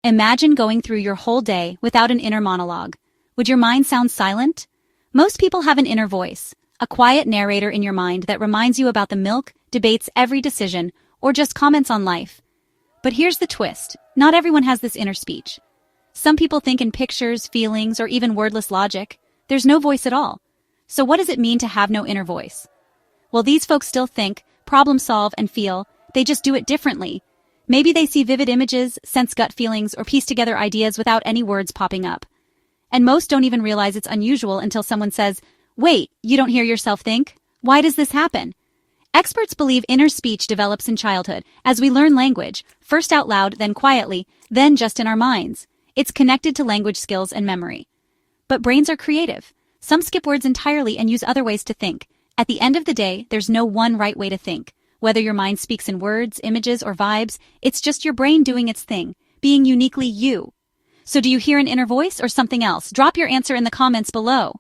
Imagine going through your whole day without an inner monologue. Would your mind sound silent? Most people have an inner voice, a quiet narrator in your mind that reminds you about the milk, debates every decision, or just comments on life. But here's the twist. Not everyone has this inner speech. Some people think in pictures, feelings, or even wordless logic. There's no voice at all. So what does it mean to have no inner voice? Well, these folks still think, problem solve, and feel. They just do it differently. Maybe they see vivid images, sense gut feelings, or piece together ideas without any words popping up. And most don't even realize it's unusual until someone says, "Wait, you don't hear yourself think? Why does this happen?" Experts believe inner speech develops in childhood as we learn language, first out loud, then quietly, then just in our minds. It's connected to language skills and memory. But brains are creative. Some skip words entirely and use other ways to think. At the end of the day, there's no one right way to think. Whether your mind speaks in words, images, or vibes, it's just your brain doing its thing, being uniquely you. So do you hear an inner voice or something else? Drop your answer in the comments below.